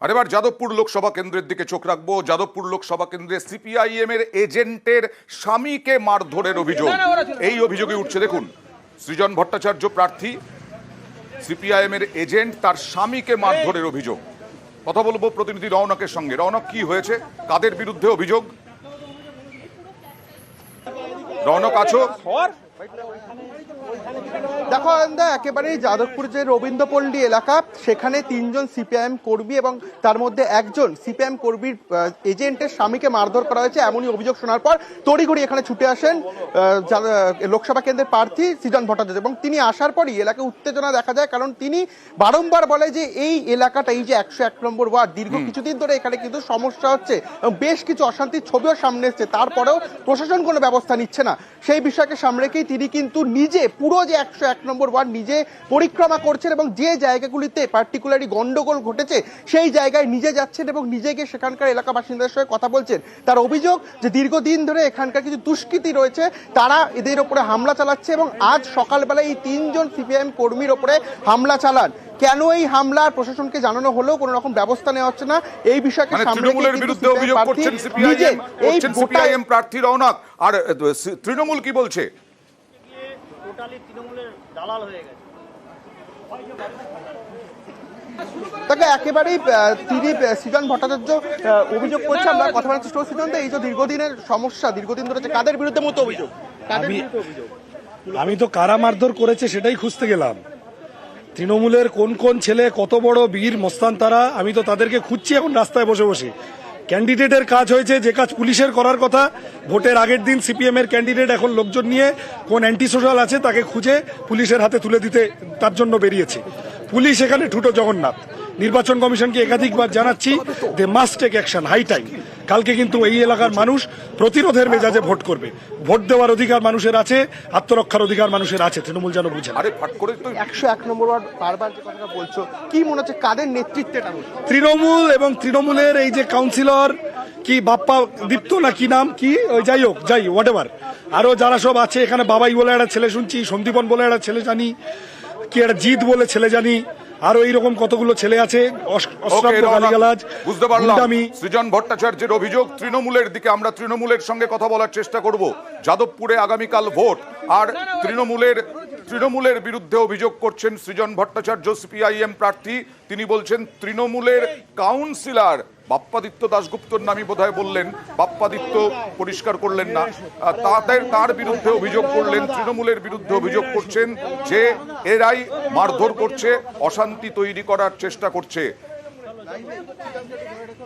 আর এবার যাদবপুর লোকসভা কেন্দ্রের দিকে চোখ রাখবো। যাদবপুর লোকসভা কেন্দ্রে সিপিআইএম এর এজেন্টের স্বামীকে মারধরের অভিযোগ। এই অভিযোগে উঠছে, দেখুন, সৃজন ভট্টাচার্য প্রার্থী, সিপিআইএম এর এজেন্ট, তার স্বামীকে মারধরের অভিযোগ। কথা বলবো প্রতিনিধি রওনকের সঙ্গে। রওনক, কি হয়েছে, কাদের বিরুদ্ধে অভিযোগ? রওনক, আছো? দেখো একেবারেই যাদবপুর যে রবীন্দ্রপল্লী এলাকা, সেখানে তিনজন সিপিআইএম কর্মী এবং তার মধ্যে একজন সিপিআইএম কর্মীর এজেন্টের স্বামীকে মারধর করা হয়েছে এমনই অভিযোগ শোনার পর তড়িঘড়ি এখানে ছুটে আসেন লোকসভা কেন্দ্রের প্রার্থী সৃজন ভট্টাচার্য। এবং তিনি আসার পরই এলাকায় উত্তেজনা দেখা যায়, কারণ তিনি বারংবার বলে যে এই এলাকাটা, এই যে 101 নম্বর ওয়ার্ড, দীর্ঘ কিছুদিন ধরে এখানে কিন্তু সমস্যা হচ্ছে এবং বেশ কিছু অশান্তির ছবিও সামনে এসছে, তারপরেও প্রশাসন কোনো ব্যবস্থা নিচ্ছে না। সেই বিষয়কে সামনে রেখেই তিনি কিন্তু নিজে পুরো যে 101 নম্বর ওয়ার্ড নিজে পরিক্রমা করছেন এবং যে জায়গাগুলিতে পার্টিকুলারলি গন্ডগোল ঘটেছে সেই জায়গায় নিজে যাচ্ছেন এবং নিজে গিয়ে সেখানকার এলাকা বাসিন্দাদের সঙ্গে কথা বলছেন। তার অভিযোগ যে দীর্ঘদিন ধরে এখানকার কিছু দুষ্কৃতী রয়েছে, তারা এদের ওপরে হামলা চালাচ্ছে এবং আজ সকালবেলা এই তিনজন সিপিআইএম কর্মীর ওপরে হামলা চালান। কেন এই হামলা প্রশাসনকে জানানো হলেও কোনো রকম ব্যবস্থা নেওয়া হচ্ছে না, এই বিষয়কে সামনে তৃণমূলের বিরুদ্ধে অভিযোগ করছেন সিপিআইএম প্রার্থী রওনক। আর তৃণমূল কি বলছে? তাকে একেবারেই তিনি সৃজন ভট্টাচার্য অভিযোগ করছে। আমরা কথা বলার চেষ্টা করছি, এই যে দীর্ঘদিনের সমস্যা, দীর্ঘদিন ধরে কাদের বিরুদ্ধে মতো অভিযোগ? আমি তো কারা মারধর করেছে সেটাই খুঁজতে গেলাম। তৃণমূলের কোন কোন ছেলে কত বড় বীর মস্তান তারা, আমি তো তাদেরকে খুঁজছি এখন রাস্তায় বসে বসে। ক্যান্ডিডেটের কাজ হয়েছে যে কাজ পুলিশের করার কথা। ভোটের আগের দিন সিপিএম এর ক্যান্ডিডেট এখন লোকজন নিয়ে কোন অ্যান্টি সোশ্যাল আছে তাকে খুঁজে পুলিশের হাতে তুলে দিতে তার জন্য বেরিয়েছে। পুলিশ এখানে ঠুটো জগন্নাথ। নির্বাচন কমিশনকে একাধিকবার জানাচ্ছি, they must take action, high time. কালকে কিন্তু এই এলাকার মানুষ প্রতিরোধের মেজাজে ভোট করবে। ভোট দেওয়ার অধিকার মানুষের আছে, আত্মরক্ষার অধিকার মানুষের আছে, তৃণমূল যেন বুঝে। আরে ফাট করে তো 101 নম্বর ওয়ার্ড বারবার যে কথাটা বলছো, কি মনে হচ্ছে কাদের নেতৃত্বে? তৃণমূল এবং তৃণমূলের এই যে কাউন্সিলর কি বাপ্পা দীপ্ত না কি নাম কি, ওই যাই হোক, যাই হোয়াট এভার, আরো যারা সব আছে এখানে, বাবাই বলে একটা ছেলে শুনছি, সন্দীপন বলে একটা ছেলে জানি, কি একটা জিৎ বলে ছেলে জানি, আরো এইরকম কতগুলো ছেলে আছে। বুঝতে পারলাম সৃজন ভট্টাচার্যের অভিযোগ তৃণমূলের দিকে। আমরা তৃণমূলের সঙ্গে কথা বলার চেষ্টা করব। যাদবপুরে আগামীকাল ভোট, আর তৃণমূলের বিরুদ্ধে অভিযোগ করছেন সৃজন ভট্টাচার্য, সিপিআইএম প্রার্থী। তিনি বলছেন তৃণমূলের কাউন্সিলর বাপ্পাদিত্য দাশগুপ্তর নামই বোধহয় বললেন, বাপ্পাদিত্য পরিষ্কার করলেন না, তার বিরুদ্ধে অভিযোগ করলেন। তৃণমূলের বিরুদ্ধে অভিযোগ করছেন যে এরাই মারধর করছে, অশান্তি তৈরি করার চেষ্টা করছে।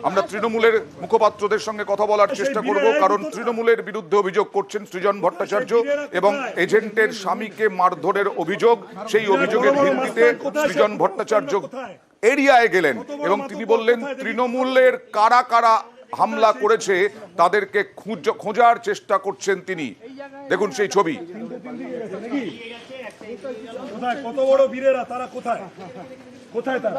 আমরা তৃণমূলের মুখপাত্রদের সঙ্গে কথা বলার চেষ্টা করব, কারণ তৃণমূলের বিরুদ্ধে অভিযোগ করছেন সৃজন ভট্টাচার্য এবং এজেন্টের স্বামীকে মারধরের অভিযোগ। সেই অভিযোগের ভিত্তিতে সৃজন ভট্টাচার্য এরিয়ায় গেলেন এবং তিনি বললেন তৃণমূলের কারা কারা হামলা করেছে তাদেরকে খোঁজার চেষ্টা করছেন তিনি। দেখুন সেই ছবি। কত বড় বীরেরা তারা, কোথায় কোথায় তারা?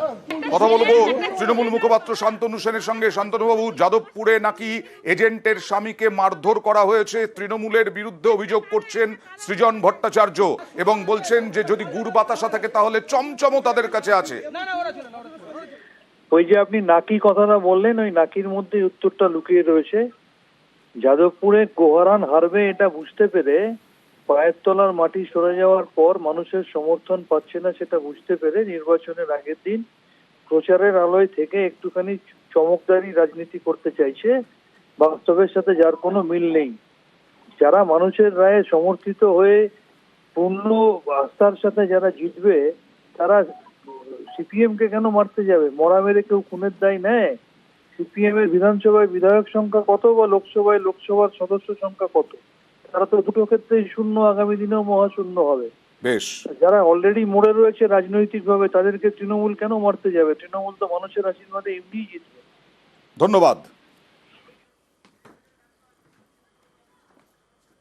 কথা বলবো তৃণমূল মুখপাত্র শান্তনু সেনের সঙ্গে। শান্তনুবাবু, যাদবপুরে নাকি এজেন্টের স্বামীকে মারধর করা হয়েছে, তৃণমূলের বিরুদ্ধে অভিযোগ করছেন সৃজন ভট্টাচার্য এবং বলছেন যে যদি গুড় বাতাসা থাকে তাহলে চমচমও তাদের কাছে আছে। ওই যে আপনি নাকি কথাটা বললেন, ওই নাকির মধ্যে উত্তরটা লুকিয়ে রয়েছে। যাদবপুরে গোহারান হারবে এটা বুঝতে পেরে, পায়ের তলার মাটি সরে যাওয়ার পর মানুষের সমর্থন পাচ্ছে না সেটা বুঝতে পেরে, নির্বাচনের আগের দিন প্রচারের আলোয় থেকে একটুখানি চমকদারি রাজনীতি করতে চাইছে, বাস্তবের সাথে যার কোনো মিল নেই। যারা মানুষের রায়ে সমর্থিত হয়ে পূর্ণ আস্থার সাথে যারা জিতবে, তারা সিপিএম কে কেন মারতে যাবে? মরা মেরে কেউ খুনের দায় নেয়? সিপিএম এর বিধানসভায় বিধায়ক সংখ্যা কত, বা লোকসভার সদস্য সংখ্যা কত? তারা তো দুটো ক্ষেত্রেই শূন্য, আগামী দিনেও মহাশূন্য হবে। বেশ, যারা অলরেডি মরে রয়েছে রাজনৈতিক ভাবে, তাদেরকে তৃণমূল কেন মারতে যাবে? তৃণমূল তো মানুষের আশীর্বাদে এমনিই জিতবে। ধন্যবাদ।